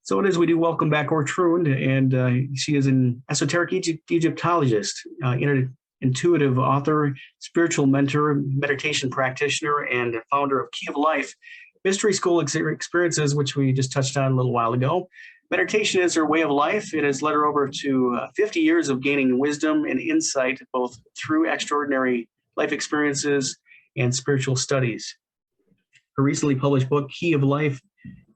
So it is. We do welcome back Ortrun, and she is an esoteric Egyptologist, intuitive author, spiritual mentor, meditation practitioner, and founder of Key of Life Mystery School Experiences, which we just touched on a little while ago. Meditation is her way of life. It has led her over to 50 years of gaining wisdom and insight, both through extraordinary life experiences and spiritual studies. Her recently published book, Key of Life,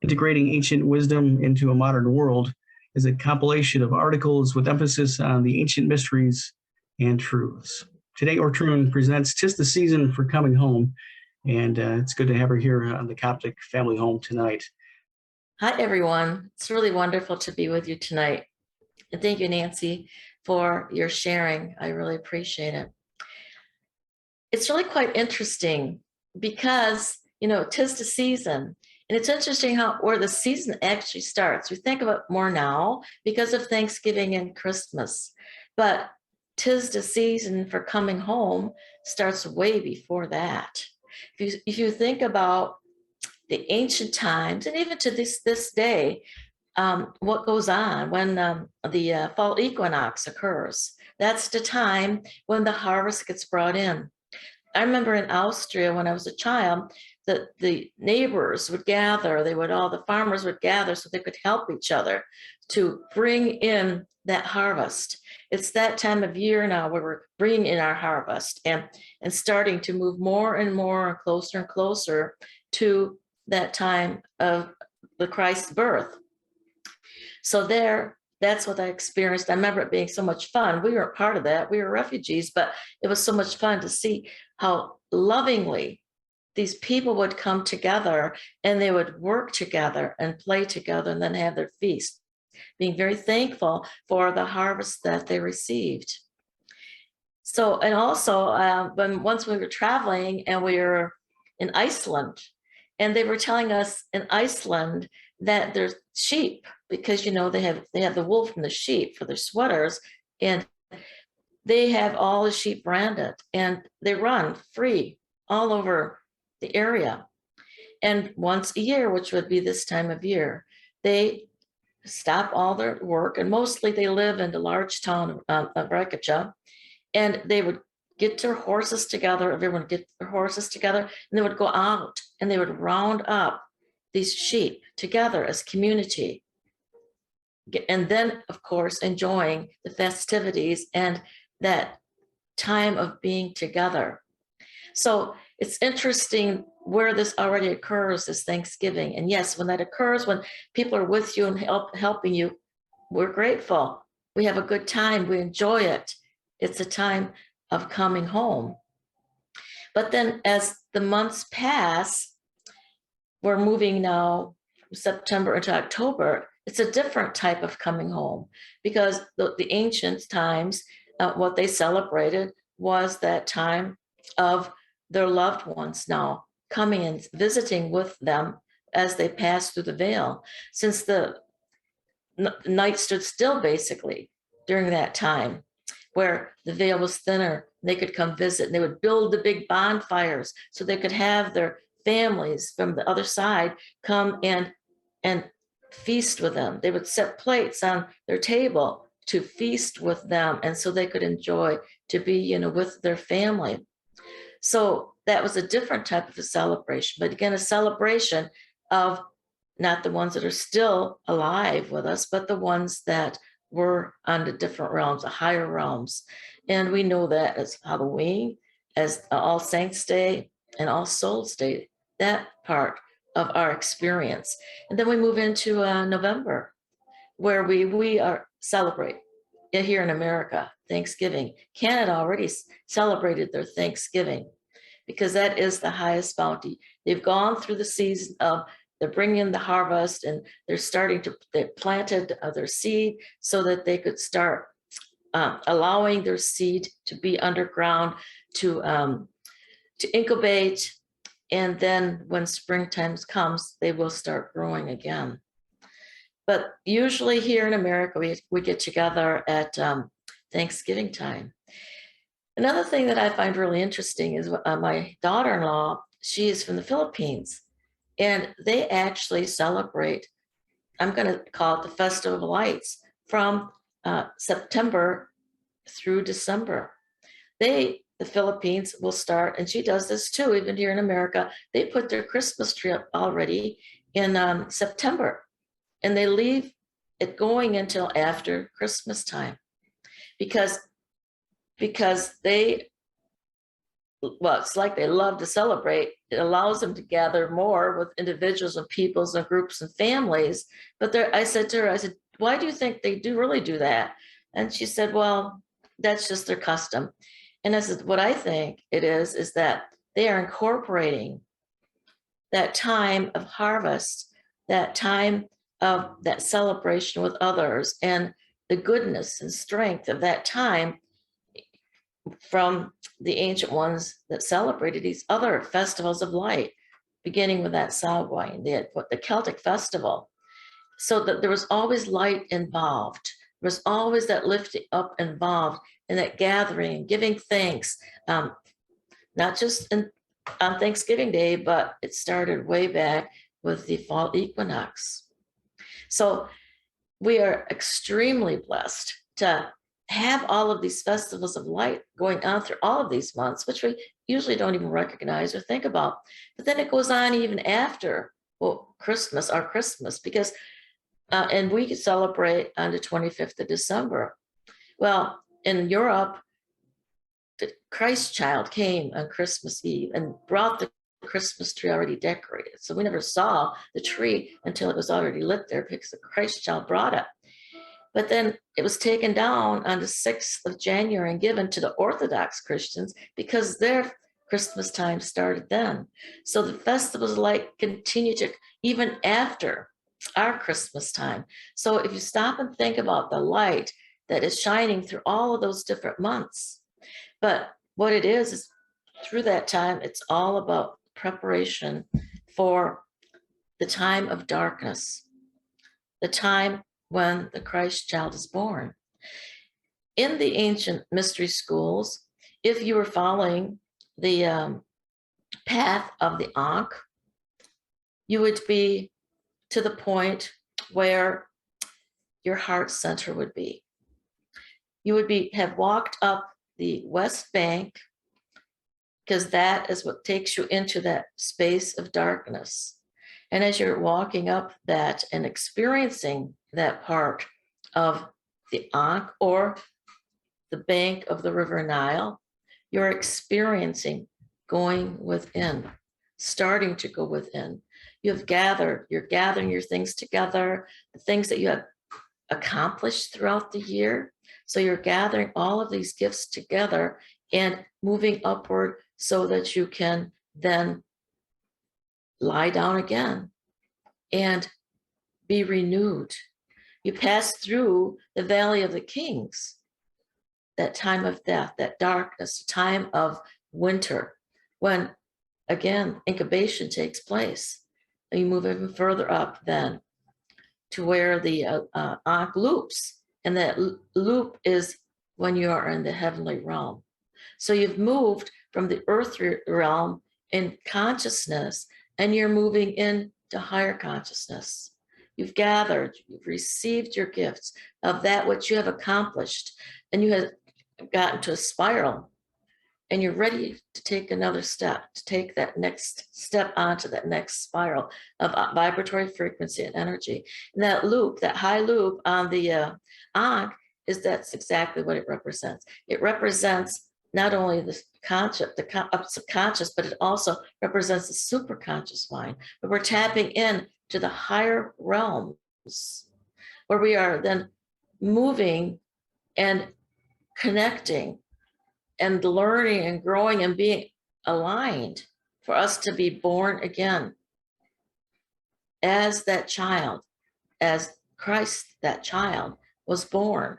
Integrating Ancient Wisdom into a Modern World, is a compilation of articles with emphasis on the ancient mysteries and truths. Today, Ortrun presents "'Tis the Season for Coming Home," and it's good to have her here on the Coptic Family Home tonight. Hi, everyone. It's really wonderful to be with you tonight. And thank you, Nancy, for your sharing. I really appreciate it. It's really quite interesting because, tis the season. And it's interesting where the season actually starts. We think of it more now because of Thanksgiving and Christmas. But tis the season for coming home starts way before that. If you think about the ancient times, and even to this day, what goes on when the fall equinox occurs. That's the time when the harvest gets brought in. I remember in Austria when I was a child that the neighbors would gather, the farmers would gather so they could help each other to bring in that harvest. It's that time of year now where we're bringing in our harvest and starting to move more and more and closer to that time of the Christ's birth. So that's what I experienced. I remember it being so much fun. We weren't part of that. We were refugees, but it was so much fun to see how lovingly these people would come together and they would work together and play together and then have their feast, being very thankful for the harvest that they received. So, and also once we were traveling and we were in Iceland, and they were telling us in Iceland that there's sheep because they have the wool from the sheep for their sweaters, and they have all the sheep branded and they run free all over the area. And once a year, which would be this time of year, they stop all their work, and mostly they live in the large town of Rekacha, and they would get their horses together, everyone would get their horses together, and they would go out and they would round up these sheep together as community. And then, of course, enjoying the festivities and that time of being together. So it's interesting where this already occurs is Thanksgiving. And yes, when that occurs, when people are with you and helping you, we're grateful. We have a good time. We enjoy it. It's a time of coming home. But then as the months pass, we're moving now from September into October. It's a different type of coming home because the ancient times, what they celebrated was that time of their loved ones now coming and visiting with them as they pass through the veil. Since the night stood still basically during that time, where the veil was thinner, they could come visit, and they would build the big bonfires so they could have their families from the other side come and feast with them. They would set plates on their table to feast with them, and so they could enjoy to be, with their family. So that was a different type of a celebration, but again, a celebration of not the ones that are still alive with us, but the ones that were on the different realms, the higher realms. And we know that as Halloween, as All Saints Day, and All Souls Day, that part of our experience. And then we move into November, where we are celebrate here in America, Thanksgiving. Canada already celebrated their Thanksgiving because that is the highest bounty. They've gone through the season of they're bringing in the harvest, and they planted their seed so that they could start allowing their seed to be underground to incubate. And then when springtime comes, they will start growing again. But usually here in America, we get together at Thanksgiving time. Another thing that I find really interesting is my daughter-in-law, she is from the Philippines. And they actually celebrate I'm going to call it the Festival of Lights, from September through December. The Philippines will start, and she does this too, even here in America, they put their Christmas tree up already in September, and they leave it going until after Christmas time, because they, well, it's like they love to celebrate. It allows them to gather more with individuals and peoples and groups and families. But I said to her, I said, why do you think they do really do that? And she said, well, that's just their custom. And I said, what I think it is that they are incorporating that time of harvest, that time of that celebration with others, and the goodness and strength of that time from the ancient ones that celebrated these other festivals of light, beginning with that Samhain, the Celtic festival. So that there was always light involved. There was always that lifting up involved, and that gathering, giving thanks, not just on Thanksgiving Day, but it started way back with the fall equinox. So we are extremely blessed to have all of these festivals of light going on through all of these months, which we usually don't even recognize or think about. But then it goes on even after, well, our Christmas, because, and we celebrate on the 25th of December. Well, in Europe, the Christ child came on Christmas Eve and brought the Christmas tree already decorated. So we never saw the tree until it was already lit there, because the Christ child brought it. But then it was taken down on the 6th of January and given to the Orthodox Christians, because their Christmas time started then. So the festivals like continue to, even after our Christmas time. So if you stop and think about the light that is shining through all of those different months, but what it is through that time, it's all about preparation for the time of darkness, the time when the Christ child is born. In the ancient mystery schools, if you were following the path of the Ankh, you would be to the point where your heart center would be. You would have walked up the West Bank, because that is what takes you into that space of darkness. And as you're walking up that and experiencing that part of the Ankh, or the bank of the River Nile, you're experiencing going within, starting to go within. You're gathering your things together, the things that you have accomplished throughout the year. So you're gathering all of these gifts together and moving upward so that you can then lie down again and be renewed. You pass through the Valley of the Kings, that time of death, that darkness, time of winter, when again incubation takes place. And you move even further up then to where the Ankh loops, and that loop is when you are in the heavenly realm. So you've moved from the earthly realm in consciousness, and you're moving into higher consciousness. You've gathered, you've received your gifts of that which you have accomplished, and you have gotten to a spiral, and you're ready to take another step, to take that next step onto that next spiral of vibratory frequency and energy. And that loop, that high loop on the Ankh, that's exactly what it represents. It represents not only the conscious, the subconscious, but it also represents the superconscious mind, where we're tapping in to the higher realms, where we are then moving and connecting and learning and growing and being aligned for us to be born again as that child, as Christ, that child, was born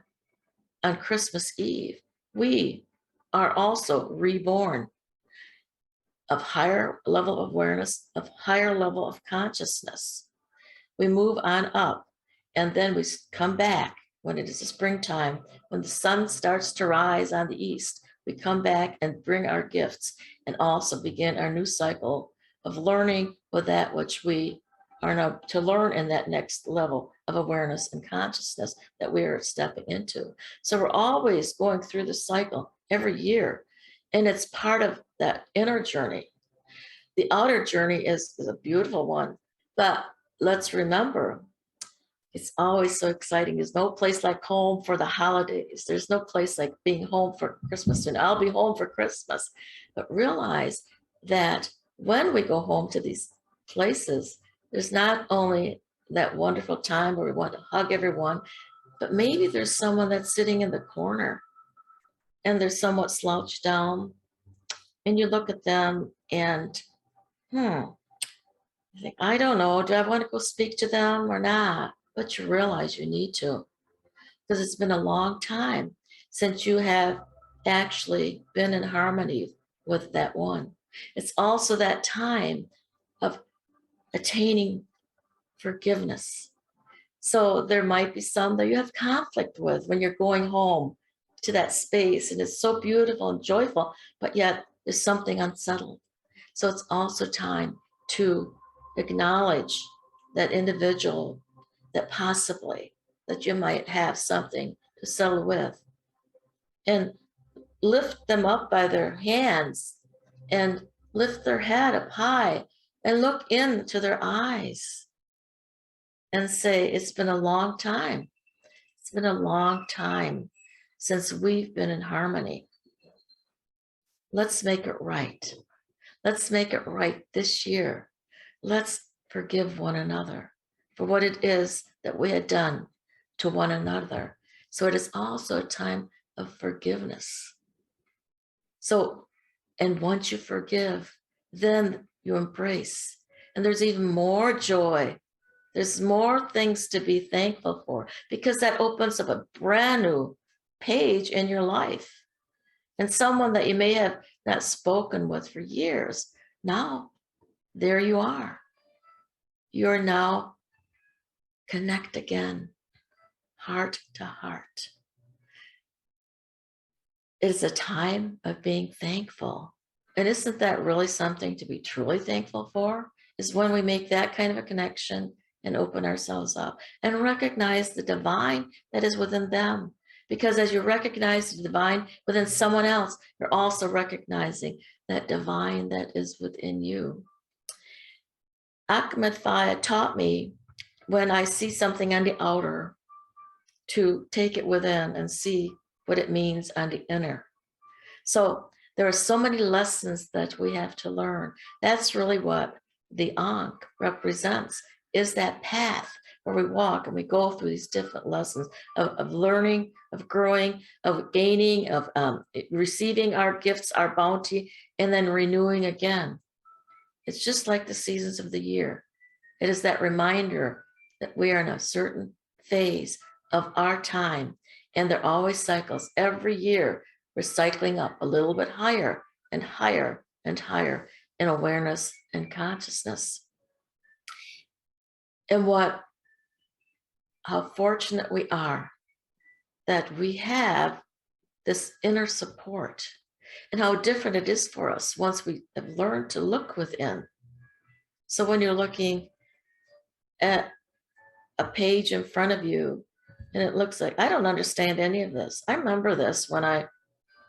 on Christmas Eve. We are also reborn of higher level of awareness, of higher level of consciousness. We move on up, and then we come back when it is the springtime, when the sun starts to rise on the east. We come back and bring our gifts, and also begin our new cycle of learning with that which we are now to learn in that next level of awareness and consciousness that we are stepping into. So we're always going through the cycle every year, and it's part of that inner journey. The outer journey is a beautiful one, but let's remember, it's always so exciting. There's no place like home for the holidays. There's no place like being home for Christmas, and I'll be home for Christmas. But realize that when we go home to these places, there's not only that wonderful time where we want to hug everyone, but maybe there's someone that's sitting in the corner and they're somewhat slouched down, and you look at them and, I think, I don't know, do I want to go speak to them or not? But you realize you need to, because it's been a long time since you have actually been in harmony with that one. It's also that time of attaining forgiveness. So there might be some that you have conflict with when you're going home to that space, and it's so beautiful and joyful, but yet there's something unsettled. So it's also time to acknowledge that individual that possibly that you might have something to settle with, and lift them up by their hands and lift their head up high and look into their eyes and say, it's been a long time. It's been a long time since we've been in harmony. Let's make it right. Let's make it right this year. Let's forgive one another for what it is that we had done to one another. So it is also a time of forgiveness. So, and once you forgive, then you embrace. And there's even more joy. There's more things to be thankful for, because that opens up a brand new page in your life. And someone that you may have not spoken with for years, now there you are. You're now connect again, heart to heart. It is a time of being thankful. And isn't that really something to be truly thankful for? Is when we make that kind of a connection and open ourselves up and recognize the divine that is within them. Because as you recognize the divine within someone else, you're also recognizing that divine that is within you. Ahmed Faya taught me, when I see something on the outer, to take it within and see what it means on the inner. So there are so many lessons that we have to learn. That's really what the Ankh represents, is that path where we walk and we go through these different lessons of learning, of growing, of gaining, of receiving our gifts, our bounty, and then renewing again. It's just like the seasons of the year. It is that reminder that we are in a certain phase of our time, and they're always cycles. Every year, we're cycling up a little bit higher and higher and higher in awareness and consciousness. And how fortunate we are that we have this inner support, and how different it is for us once we have learned to look within. So when you're looking at a page in front of you and it looks like, I don't understand any of this. I remember this when I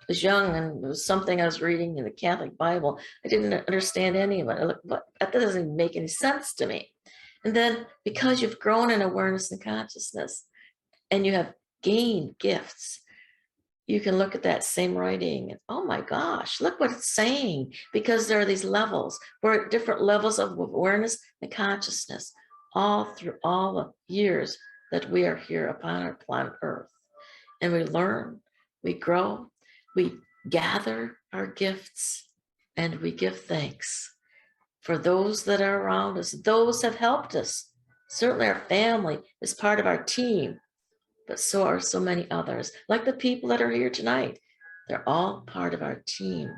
was young and it was something I was reading in the Catholic Bible. I didn't understand any of it. I looked, but that doesn't even make any sense to me. And then because you've grown in awareness and consciousness and you have gained gifts, you can look at that same writing and, oh my gosh, look what it's saying, because there are these levels. We're at different levels of awareness and consciousness all through all the years that we are here upon our planet Earth. And we learn, we grow, we gather our gifts, and we give thanks for those that are around us, those have helped us. Certainly our family is part of our team, but so are so many others, like the people that are here tonight. They're all part of our team,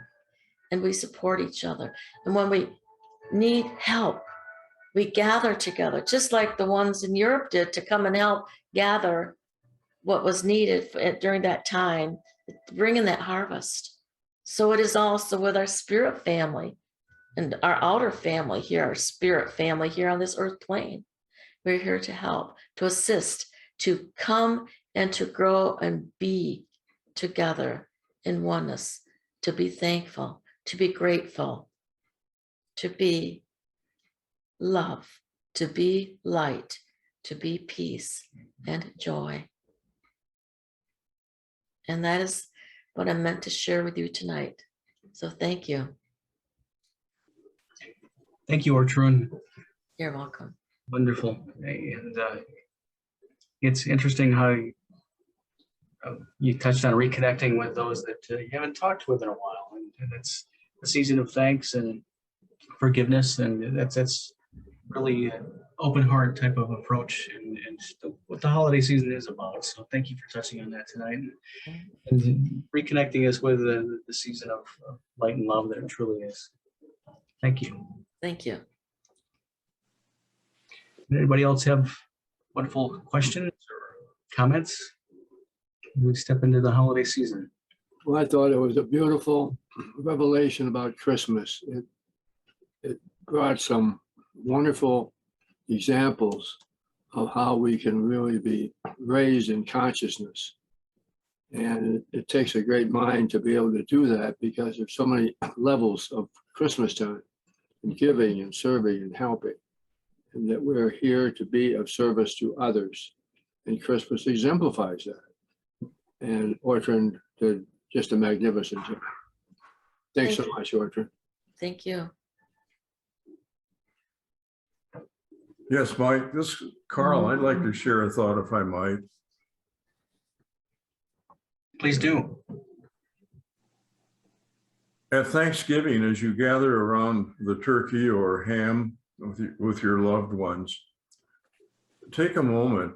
and we support each other. And when we need help, we gather together, just like the ones in Europe did, to come and help gather what was needed during that time, bringing that harvest. So it is also with our spirit family. and our outer family here, our spirit family here on this earth plane. We're here to help, to assist, to come and to grow and be together in oneness, to be thankful, to be grateful, to be love, to be light, to be peace and joy. And that is what I meant to share with you tonight. So thank you. Thank you, Ortrun. You're welcome. Wonderful. And it's interesting how you touched on reconnecting with those that you haven't talked with in a while. And it's a season of thanks and forgiveness. And that's really open heart type of approach and what the holiday season is about. So thank you for touching on that tonight and reconnecting us with the season of light and love that it truly is. Thank you. Thank you. Anybody else have wonderful questions or comments? We step into the holiday season. Well, I thought it was a beautiful revelation about Christmas. It brought some wonderful examples of how we can really be raised in consciousness. And it takes a great mind to be able to do that because there's so many levels of Christmas time and giving and serving and helping. And that we're here to be of service to others. And Christmas exemplifies that. And Ortrun did just a magnificent job. Thanks so much, Ortrun. Thank you. Yes, Mike, this Carl, I'd like to share a thought if I might. Please do. At Thanksgiving, as you gather around the turkey or ham with your loved ones, take a moment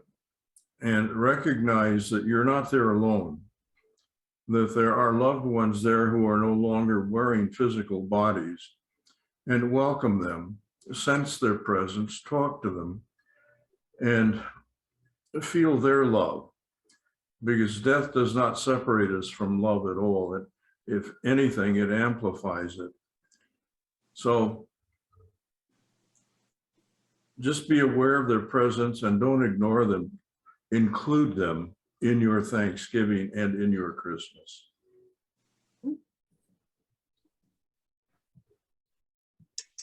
and recognize that you're not there alone, that there are loved ones there who are no longer wearing physical bodies, and welcome them, sense their presence, talk to them, and feel their love, because death does not separate us from love at all. If anything, it amplifies it. So just be aware of their presence and don't ignore them. Include them in your Thanksgiving and in your Christmas.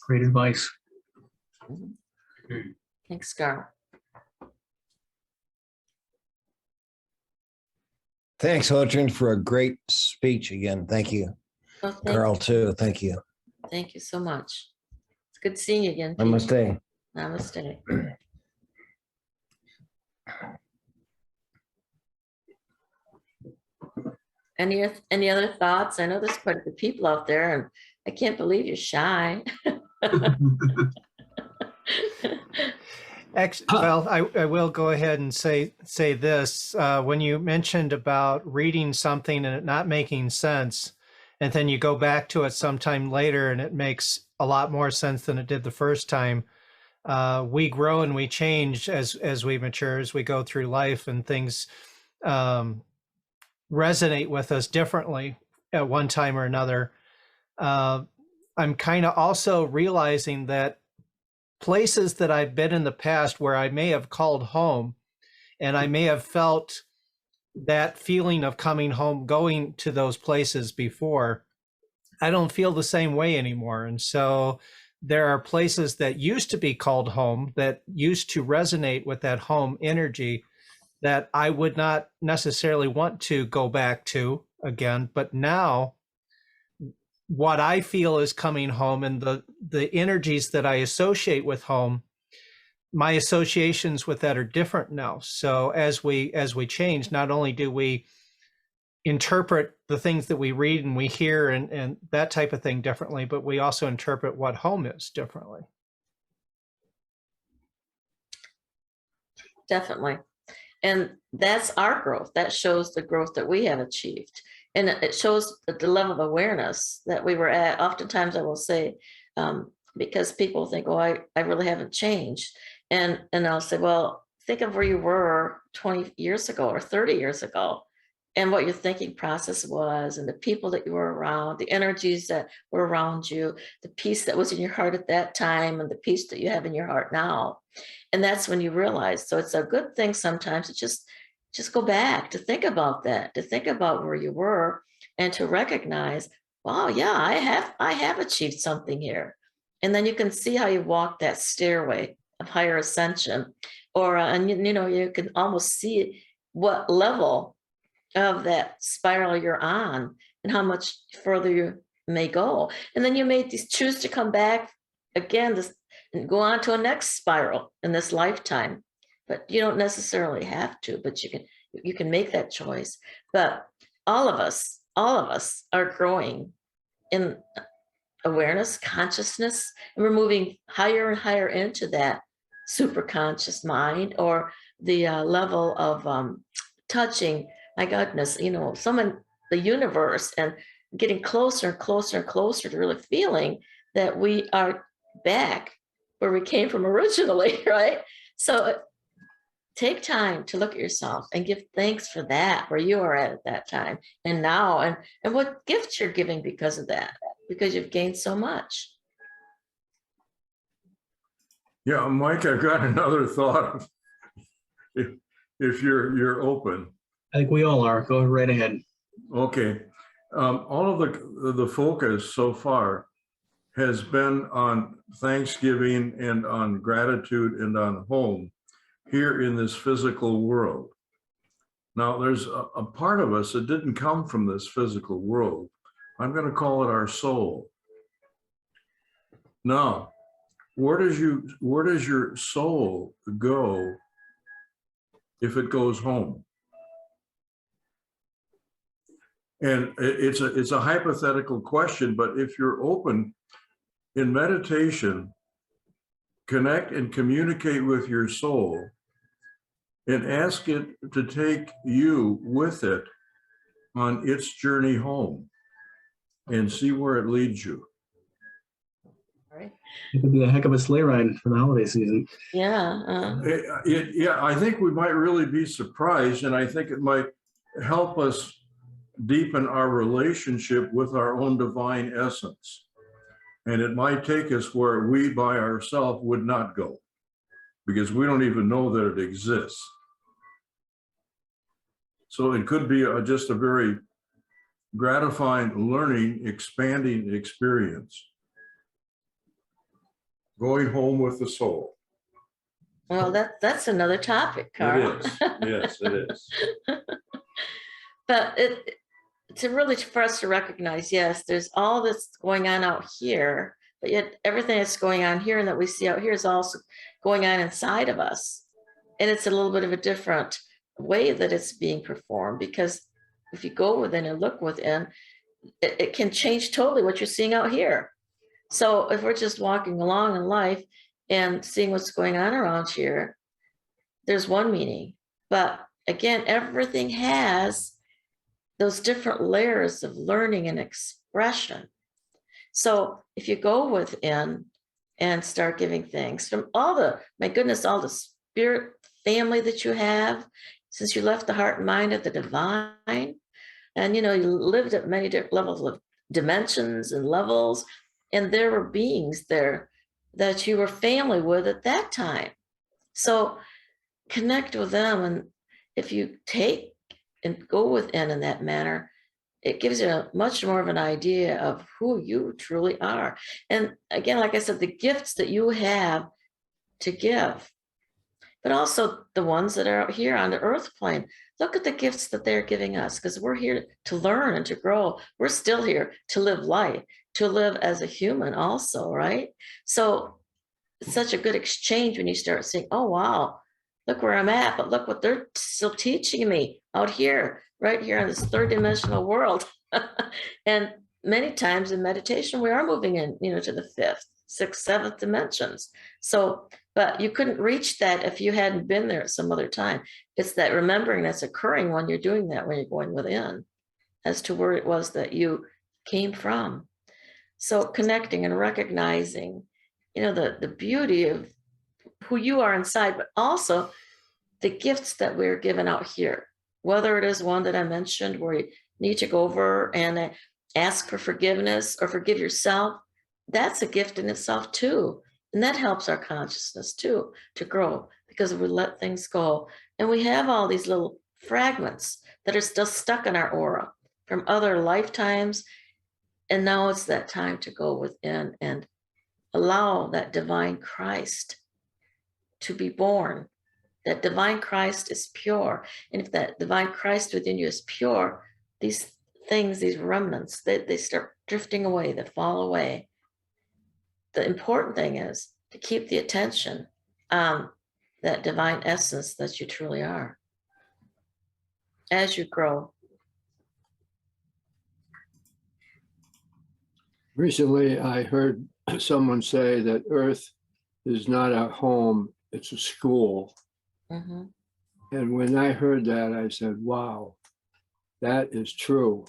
Great advice. Thanks, Carl. Thanks, Ortrun, for a great speech again. Thank you. Oh, thank Carl, too. Thank you. Thank you so much. It's good seeing you again. Pete. Namaste. Namaste. Any other thoughts? I know there's quite a few people out there, and I can't believe you're shy. Well, I will go ahead and say this. When you mentioned about reading something and it not making sense, and then you go back to it sometime later and it makes a lot more sense than it did the first time, we grow and we change as we mature, as we go through life, and things resonate with us differently at one time or another. I'm kind of also realizing that places that I've been in the past where I may have called home and I may have felt that feeling of coming home, going to those places before, I don't feel the same way anymore. And so there are places that used to be called home that used to resonate with that home energy that I would not necessarily want to go back to again. But now what I feel is coming home and the energies that I associate with home, my associations with that are different now. So as we change, not only do we interpret the things that we read and we hear and that type of thing differently, but we also interpret what home is differently. Definitely. And that's our growth. That shows the growth that we have achieved. And it shows the level of awareness that we were at. Oftentimes I will say, because people think, oh, I really haven't changed. And I'll say, well, think of where you were 20 years ago or 30 years ago. and what your thinking process was, and the people that you were around, the energies that were around you, the peace that was in your heart at that time, and the peace that you have in your heart now. And that's when you realize. So it's a good thing sometimes to just go back, to think about that, to think about where you were, and to recognize, wow, yeah, I have achieved something here. And then you can see how you walk that stairway of higher ascension, or and you know, you can almost see what level of that spiral you're on and how much further you may go. And then you may choose to come back again and go on to a next spiral in this lifetime. But you don't necessarily have to, but you can make that choice. But all of us are growing in awareness, consciousness, and we're moving higher and higher into that super conscious mind, or the level of touching, my goodness, you know, the universe, and getting closer and closer and closer to really feeling that we are back where we came from originally, right? So take time to look at yourself and give thanks for that, where you are at that time and now, and what gifts you're giving because of that, because you've gained so much. Yeah, Mike, I've got another thought. If you're open. I think we all are. Go right ahead. Okay. All of the focus so far has been on Thanksgiving and on gratitude and on home here in this physical world. Now, there's a part of us that didn't come from this physical world. I'm going to call it our soul. Now, where does your soul go if it goes home? And it's a hypothetical question, but if you're open in meditation, connect and communicate with your soul and ask it to take you with it on its journey home and see where it leads you. Right? It could be a heck of a sleigh ride for the holiday season. Yeah. Yeah, I think we might really be surprised, and I think it might help us deepen our relationship with our own divine essence. And it might take us where we by ourselves would not go, because we don't even know that it exists. So it could be just a very gratifying, learning, expanding experience. Going home with the soul. Well, that's another topic, Carl. It is. Yes, it is. But to really, for us to recognize, yes, there's all this going on out here, but yet everything that's going on here and that we see out here is also going on inside of us. And it's a little bit of a different way that it's being performed, because if you go within and look within, it can change totally what you're seeing out here. So if we're just walking along in life and seeing what's going on around here, there's one meaning. But again, everything has those different layers of learning and expression. So if you go within and start giving thanks from all the spirit family that you have, since you left the heart and mind of the divine, and you lived at many different levels of dimensions and levels, and there were beings there that you were family with at that time. So connect with them, and if you take and go within in that manner, it gives you a much more of an idea of who you truly are. And again, like I said, the gifts that you have to give, but also the ones that are out here on the earth plane. Look at the gifts that they're giving us, because we're here to learn and to grow. We're still here to live life, to live as a human also, right? So it's such a good exchange when you start saying, oh, wow, look where I'm at, but look what they're still teaching me out here, right here in this third dimensional world. And many times in meditation, we are moving in, to the fifth, sixth, seventh dimensions. So, but you couldn't reach that if you hadn't been there at some other time. It's that remembering that's occurring when you're doing that, when you're going within, as to where it was that you came from. So connecting and recognizing, the beauty of who you are inside, but also the gifts that we're given out here. whether it is one that I mentioned where you need to go over and ask for forgiveness or forgive yourself, that's a gift in itself too. And that helps our consciousness too to grow because we let things go. And we have all these little fragments that are still stuck in our aura from other lifetimes. And now it's that time to go within and allow that divine Christ to be born. That divine Christ is pure. And if that divine Christ within you is pure, these things, these remnants, they start drifting away, they fall away. The important thing is to keep the attention on that divine essence that you truly are as you grow. Recently, I heard someone say that Earth is not a home, it's a school. Mhm. And when I heard that, I said, wow, that is true.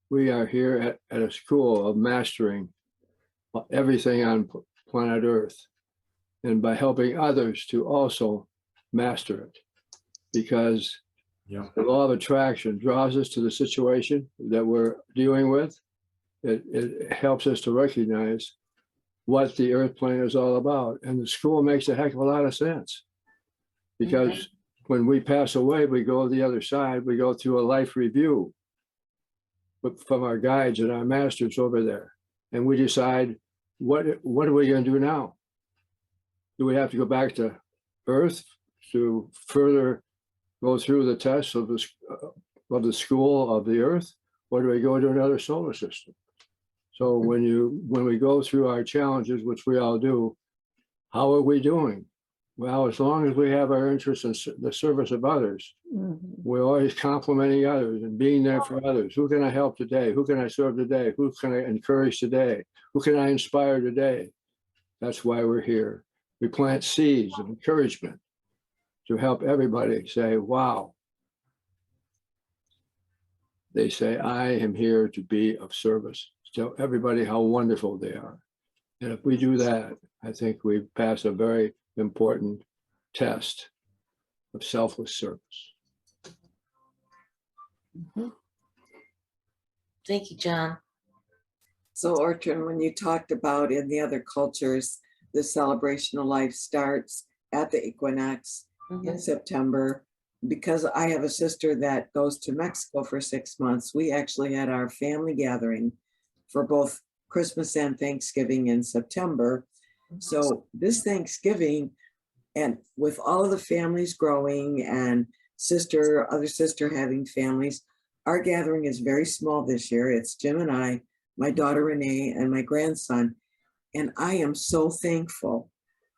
We are here at a school of mastering everything on planet Earth, and by helping others to also master it. Because Yeah. the law of attraction draws us to the situation that we're dealing with. It helps us to recognize what the Earth plane is all about. And the school makes a heck of a lot of sense. Because when we pass away, we go to the other side, we go through a life review from our guides and our masters over there. And we decide, what are we going to do now? Do we have to go back to Earth to further go through the tests of the school of the Earth, or do we go to another solar system? So when we go through our challenges, which we all do, how are we doing? Well, as long as we have our interest in the service of others, we're always complimenting others and being there for others. Who can I help today? Who can I serve today? Who can I encourage today? Who can I inspire today? That's why we're here. We plant seeds of encouragement to help everybody say, wow. They say, I am here to be of service. Tell everybody how wonderful they are. And if we do that, I think we pass a very important test of selfless service. Thank you, John. So Ortrun, when you talked about in the other cultures, the celebration of life starts at the equinox in September. Because I have a sister that goes to Mexico for 6 months, we actually had our family gathering for both Christmas and Thanksgiving in September. So this Thanksgiving, and with all of the families growing and other sister having families, our gathering is very small this year. It's Jim and I, my daughter Renee, and my grandson. And I am so thankful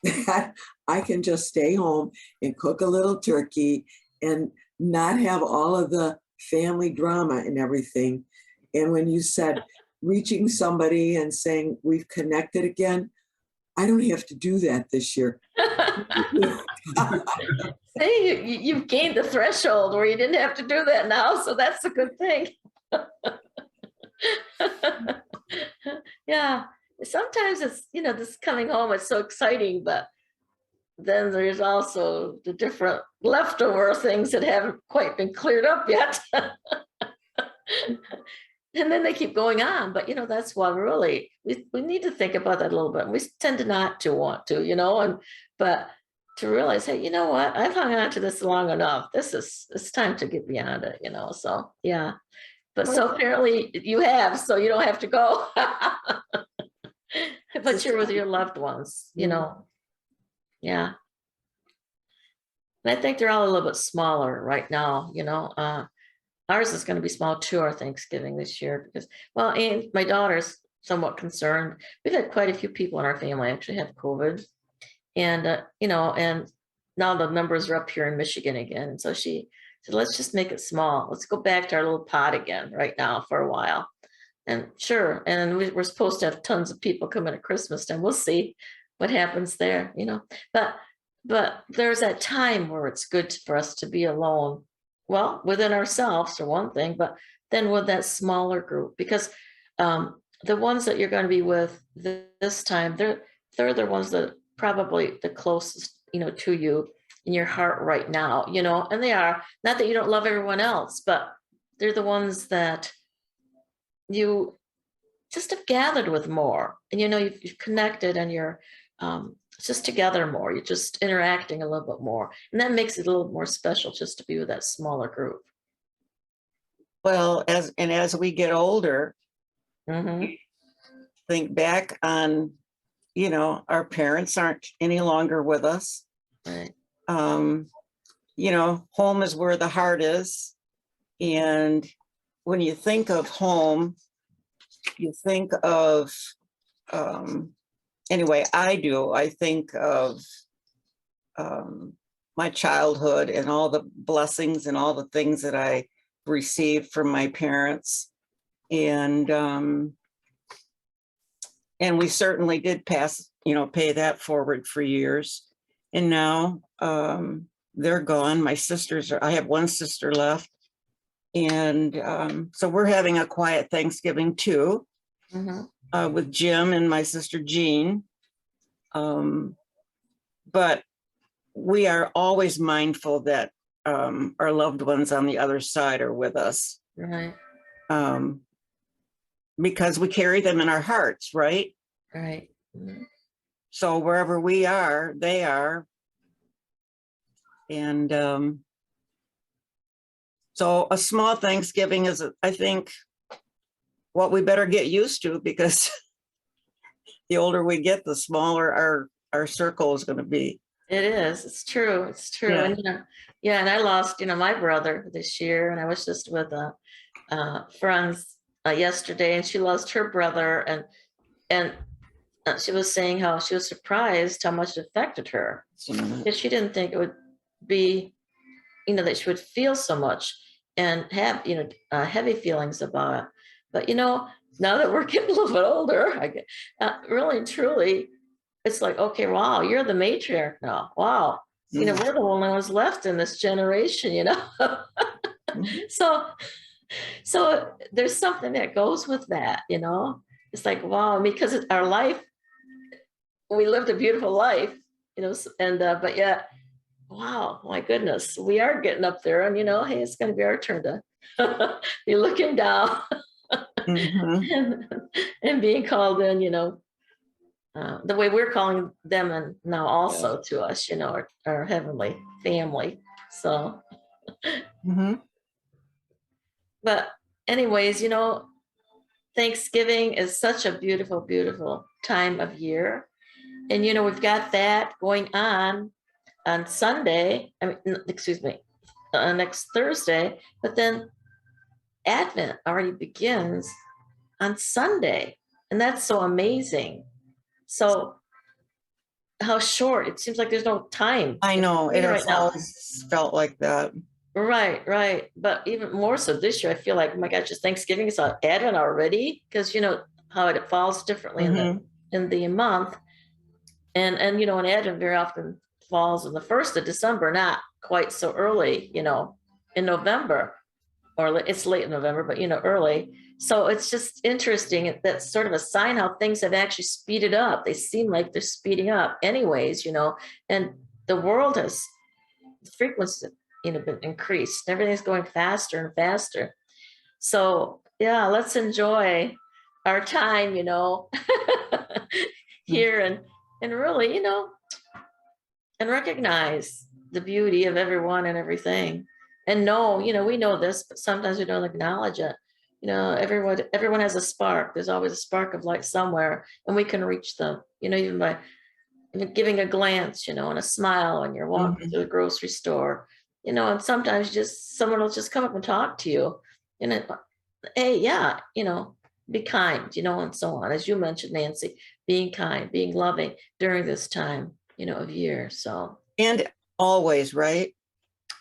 that I can just stay home and cook a little turkey and not have all of the family drama and everything. And when you said reaching somebody and saying we've connected again, I don't have to do that this year. See, you've gained the threshold where you didn't have to do that now, so that's a good thing. Yeah, sometimes it's, this coming home is so exciting, but then there's also the different leftover things that haven't quite been cleared up yet. And then they keep going on, but that's why really we need to think about that a little bit. We tend to not to want to, but to realize, hey, you know what? I've hung on to this long enough. It's time to get beyond it, so yeah. But so apparently you have, so you don't have to go. But you're with your loved ones, yeah. And I think they're all a little bit smaller right now, Ours is going to be small too, our Thanksgiving this year, because, and my daughter's somewhat concerned. We've had quite a few people in our family actually have COVID. And, and now the numbers are up here in Michigan again. And so she said, let's just make it small. Let's go back to our little pod again right now for a while. And sure. And we're supposed to have tons of people coming at Christmas time. We'll see what happens there, but there's that time where it's good for us to be alone. Well, within ourselves for one thing, but then with that smaller group, because the ones that you're going to be with this time, they're the ones that probably the closest, to you. in your heart right now, you know, and they are, not that you don't love everyone else, but they're the ones that you just have gathered with more, and, you know, you've connected and you're just together more. You're just interacting a little bit more. And that makes it a little more special just to be with that smaller group. Well, as we get older, Mhm. think back on, you know, our parents aren't any longer with us. Right. You know, home is where the heart is. And when you think of home, you think of, anyway, I do. I think of my childhood and all the blessings and all the things that I received from my parents. And we certainly did pay that forward for years. And now they're gone. I have one sister left. And so we're having a quiet Thanksgiving too, Mhm. with Jim and my sister Jean. But we are always mindful that our loved ones on the other side are with us, Right. because we carry them in our hearts, right? Right. Mhm. So wherever we are, they are. And so a small Thanksgiving is, I think, what we better get used to, because the older we get, the smaller our circle is going to be. It is. It's true. It's true. Yeah. And yeah, and I lost, my brother this year, and I was just with friends yesterday, and she lost her brother, and she was saying how she was surprised how much it affected her, because she didn't think it would be, that she would feel so much and have, heavy feelings about it. But, now that we're getting a little bit older, I get really and truly, it's like, okay, wow, you're the matriarch now. Wow. We're the only ones left in this generation, So there's something that goes with that, It's like, wow, because it's our life, we lived a beautiful life, and but yet, wow, my goodness, we are getting up there, and hey, it's going to be our turn to be looking down and being called in, the way we're calling them and now also to us, our heavenly family. So, but anyways, Thanksgiving is such a beautiful, beautiful time of year. And, we've got that going on Sunday, next Thursday, but then Advent already begins on Sunday. And that's so amazing. So how short, it seems like there's no time. I know, it has right now. always felt like that. Right. But even more so this year, I feel like, oh my gosh, it's Thanksgiving, it's Advent already, because how it falls differently in the month. And an Advent very often falls on the 1st of December, not quite so early, in November, or it's late in November, but early. So it's just interesting. That's sort of a sign how things have actually speeded up. They seem like they're speeding up anyways, and the world has, the frequency, been increased. Everything's going faster and faster. So yeah, let's enjoy our time, here and really, and recognize the beauty of everyone and everything. And we know this, but sometimes we don't acknowledge it. Everyone has a spark. There's always a spark of light somewhere, and we can reach them, even by giving a glance, and a smile when you're walking through the grocery store, and sometimes someone will just come up and talk to you, hey, yeah, be kind, and so on. As you mentioned, Nancy, being kind, being loving during this time, of year. So. And always, right?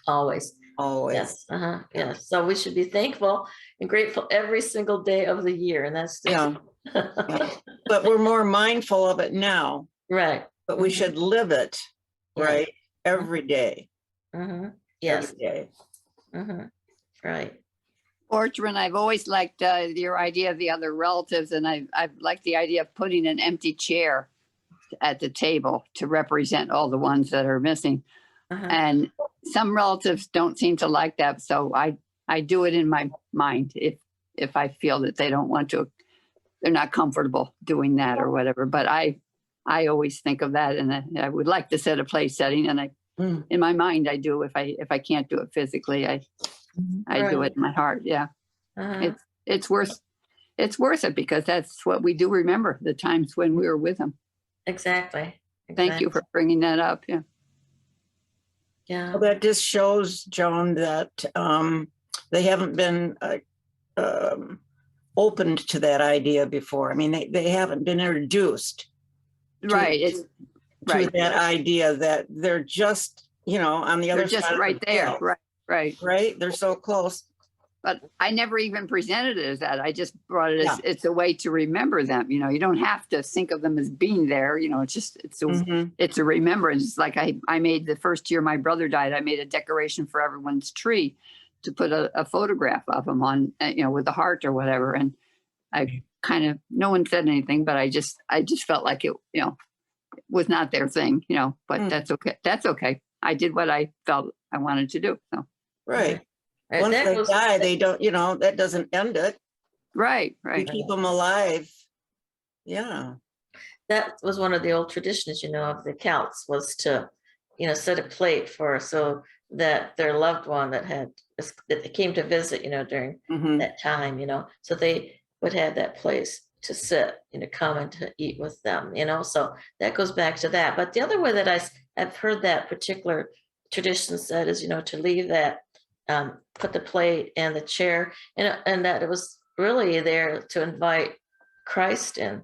Always. Always. Yes. Yes. So we should be thankful and grateful every single day of the year. And that's Yeah. But we're more mindful of it now. Right. But we should live it, right? Every day. Yes. Every day. Right. Ortrun, I've always liked your idea of the other relatives, and I've liked the idea of putting an empty chair at the table to represent all the ones that are missing. And some relatives don't seem to like that. So I do it in my mind if I feel that they don't want to, they're not comfortable doing that or whatever. But I always think of that, and I would like to set a place setting, and in my mind I do. If I can't do it physically, I do it in my heart. Yeah, it's worth it because that's what we do remember, the times when we were with them. Exactly. Thank you for bringing that up. Yeah. Yeah. Well, that just shows, Joan, that they haven't been opened to that idea before. I mean, they haven't been introduced Right. It's to right. that idea that they're just, on the They're other just side right of the there. veil, Right. right? They're so close. But I never even presented it as that. I just brought it as Yeah. it's a way to remember them. You don't have to think of them as being there. It's a remembrance. It's like I made the first year my brother died, I made a decoration for everyone's tree to put a photograph of him on, with the heart or whatever. And I kind of, no one said anything, but I just felt like it, was not their thing, but that's okay. That's okay. I did what I felt I wanted to do. So. Right. Right, Once that they goes- die, they don't, that doesn't end it. Right. We keep them alive. Yeah. That was one of the old traditions, of the Celts, was to, set a plate so that their loved one that they came to visit, during Mhm. that time, so they would have that place to sit, come and to eat with them, so that goes back to that. But the other way that I've heard that particular tradition said is, to leave that, put the plate and the chair, and that it was really there to invite Christ in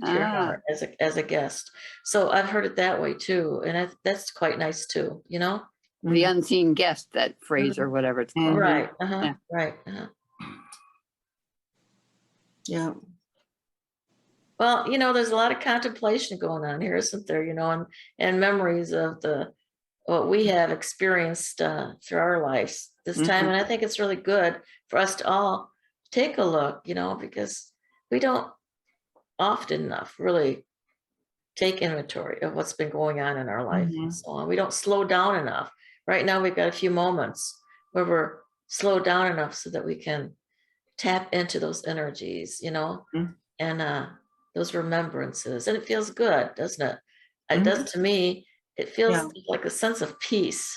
to your heart as a guest. So I've heard it that way too, and that's quite nice too. The unseen guest, that phrase or whatever it's called. Right. Yeah. Right. Yeah. Well, there's a lot of contemplation going on here, isn't there? And memories of what we have experienced through our lives this time. And I think it's really good for us to all take a look, because we don't often enough really take inventory of what's been going on in our life and so on. We don't slow down enough. Right now, we've got a few moments where we're slowed down enough so that we can tap into those energies, and those remembrances. And it feels good, doesn't it? It does to me. It feels like a sense of peace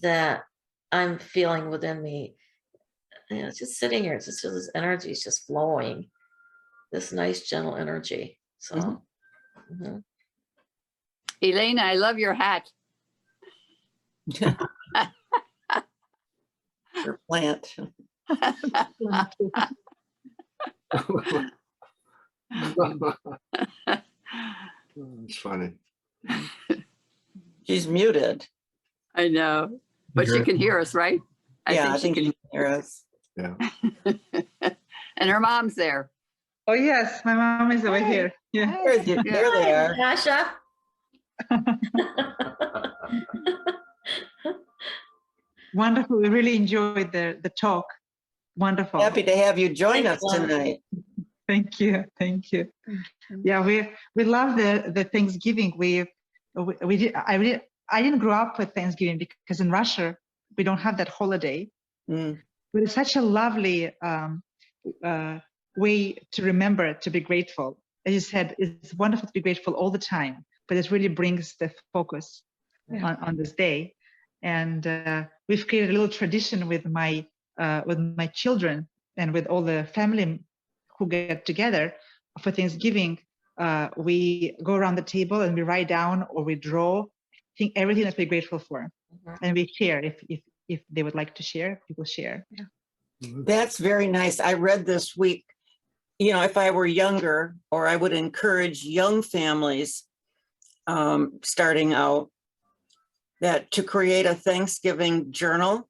that I'm feeling within me. It's just sitting here. It's just this energy is just flowing. This nice, gentle energy. So, Elena, I love your hat. Your plant. It's funny. She's muted. I know, but she can hear us, right? I think she can hear us. Yeah. And her mom's there. Oh, yes, my mom is over here. Yeah. There they are. Natasha. Wonderful. We really enjoyed the talk. Wonderful. Happy to have you join us Thanks, Lana. tonight. Thank you. Thank you. Yeah, we love the Thanksgiving. I didn't grow up with Thanksgiving because in Russia we don't have that holiday. But it's such a lovely way to remember to be grateful. As you said, it's wonderful to be grateful all the time, but it really brings the focus on this day. And we've created a little tradition with my children and with all the family who get together for Thanksgiving. We go around the table and we write down or we draw everything that we're grateful for, and we share if they would like to share. People share. Yeah. That's very nice. I read this week, if I were younger, or I would encourage young families starting out that to create a Thanksgiving journal.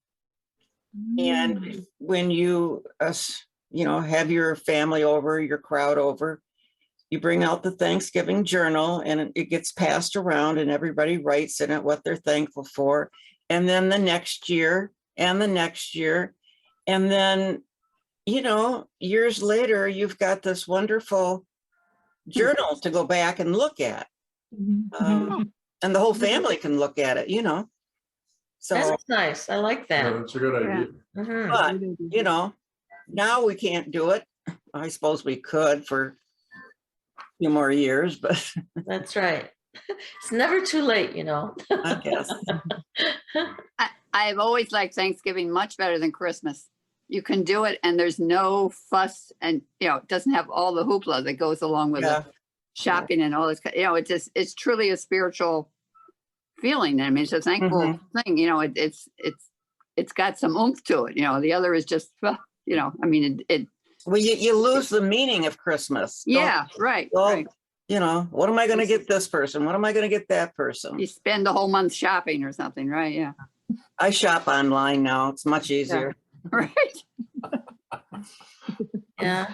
And when you, have your family over, your crowd over, you bring out the Thanksgiving journal and it gets passed around and everybody writes in it what they're thankful for. And then the next year and the next year. And then, years later, you've got this wonderful journal to go back and look at. And the whole family can look at it, So, That's nice. I like Yeah, that. that's a good idea. Mhm. but, you know, now we can't do it. I suppose we could for a few more years, but That's right. It's never too late, you know. I guess. I've always liked Thanksgiving much better than Christmas. You can do it and there's no fuss and, it doesn't have all the hoopla that goes along with Yeah. it. Shopping and all this, it's truly a spiritual feeling. I mean, it's a thankful thing, it's got some oomph to it, the other is just, I mean, Well, you lose the meaning of Christmas. don't yeah, right, Well, right. what am I going to get this person? What am I going to get that person? You spend the whole month shopping or something, right? Yeah, I shop online now. It's much easier. right. Yeah.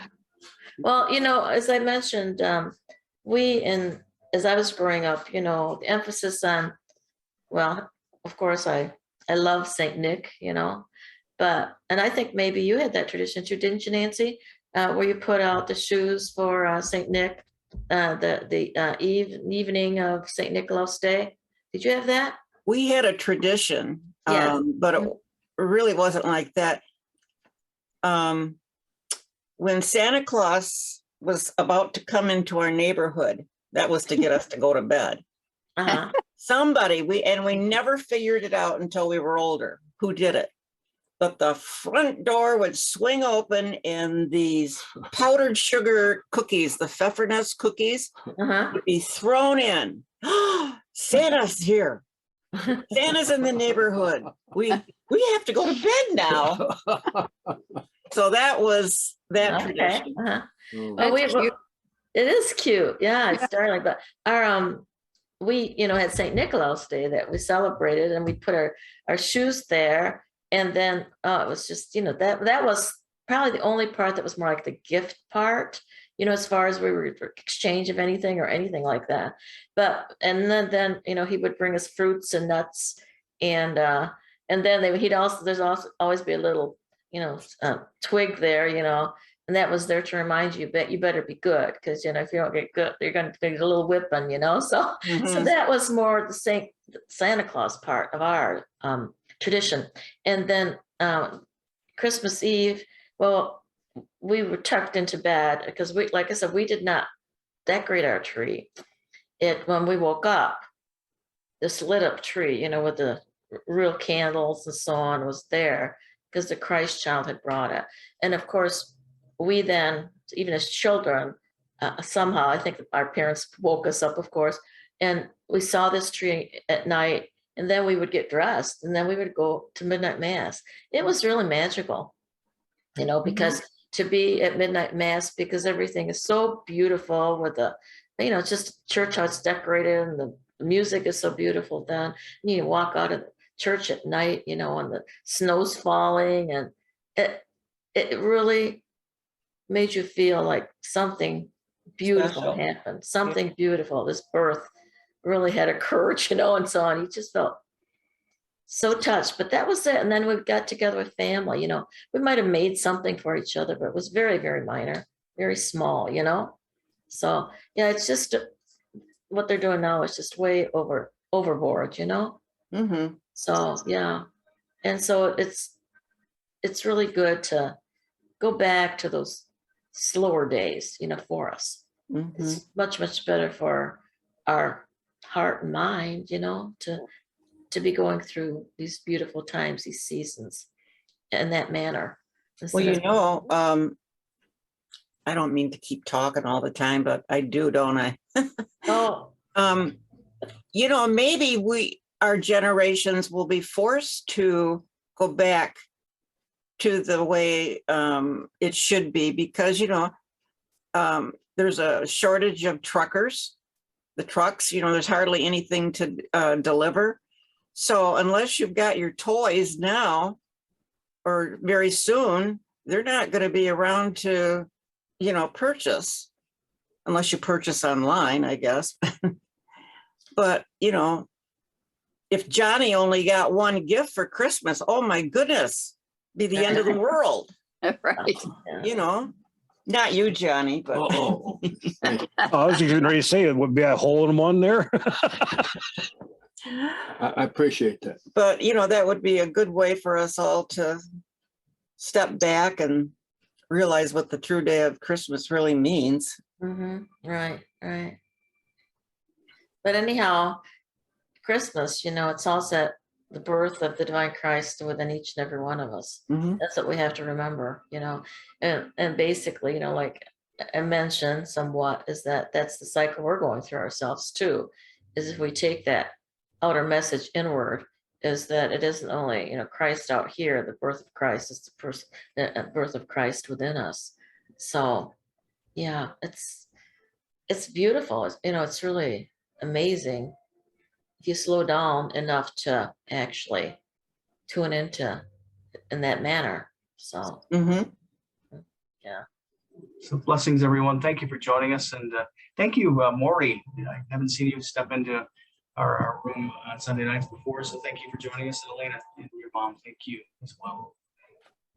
Well, as I mentioned, as I was growing up, the emphasis on, well, of course, I love Saint Nick, and I think maybe you had that tradition too, didn't you, Nancy? Where you put out the shoes for Saint Nick, the evening of Saint Nicholas Day. Did you have that? We had a tradition, Yeah. but it really wasn't like that. When Santa Claus was about to come into our neighborhood, that was to get us to go to bed. Uh-huh. We never figured it out until we were older, who did it. But the front door would swing open and these powdered sugar cookies, the pfeffernuss cookies, Uh-huh. would be thrown in. Santa's here. Santa's in the neighborhood. We have to go to bed now. So that was that Okay. tradition. Uh-huh. Oh, Oh, That's cute. it is cute. Yeah, it's starting, but our we had Saint Nicholas Day that we celebrated, and we put our shoes there, and then it was just that was probably the only part that was more like the gift part, as far as we were for exchange of anything or anything like that. But and then he would bring us fruits and nuts, and then he'd also there's also always be a little twig there, and that was there to remind you that you better be good, because if you don't get good, you're going to get a little whipping, so Mhm. that was more the Santa Claus part of our tradition. And then Christmas Eve, well, we were tucked into bed because like I said, we did not decorate our tree. When we woke up, this lit up tree, with the real candles and so on, was there because the Christ child had brought it. And of course, we then, even as children, somehow, I think our parents woke us up, of course, and we saw this tree at night, and then we would get dressed, and then we would go to midnight mass. It was really magical, because to be at midnight mass, because everything is so beautiful with it's just church how it's decorated, and the music is so beautiful then. And you walk out of the church at night, and the snow's falling, and it really made you feel like something beautiful Special. happened, something beautiful. This birth really had occurred, and so on. You just felt so touched, but that was it. And then we got together with family, we might have made something for each other, but it was very, very minor, very small, So yeah, it's just what they're doing now is just way overboard, Mhm. So yeah. And so it's really good to go back to those slower days, for us. Mhm. It's much, much better for our heart and mind, to be going through these beautiful times, these seasons in that manner. Well, instead of- I don't mean to keep talking all the time, but I do, don't I? Oh, Maybe our generations will be forced to go back to the way it should be, because, there's a shortage of truckers, the trucks, there's hardly anything to deliver. So unless you've got your toys now or very soon, they're not going to be around to, purchase, unless you purchase online, I guess. But, if Johnny only got one gift for Christmas, oh my goodness, be the end of the world, Right. yeah. Not you, Johnny, but oh, I was even ready to say it would be a hole in one there. I appreciate that. But, that would be a good way for us all to step back and realize what the true day of Christmas really means. Right, right. But anyhow, Christmas, it's also the birth of the divine Christ within each and every one of us. Mhm. That's what we have to remember, and basically, like I mentioned somewhat, is that that's the cycle we're going through ourselves too, is if we take that outer message inward, is that it isn't only, Christ out here, the birth of Christ, it's the birth of Christ within us. So yeah, it's beautiful. It's really amazing if you slow down enough to actually tune into in that manner. So Mhm. yeah. So blessings, everyone. Thank you for joining us. And thank you, Maury. I haven't seen you step into our room on Sunday nights before. So thank you for joining us. And Elena and your mom, thank you as well.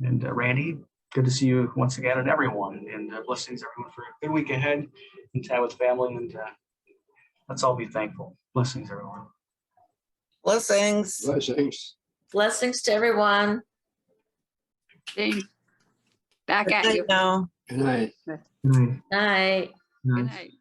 And Randy, good to see you once again, and everyone. And blessings, everyone, for a good week ahead in time with family. And let's all be thankful. Blessings, everyone. Blessings. Blessings. Blessings to everyone. Thanks. Back Good at night you. now. Good night. Good night. Night. Good night.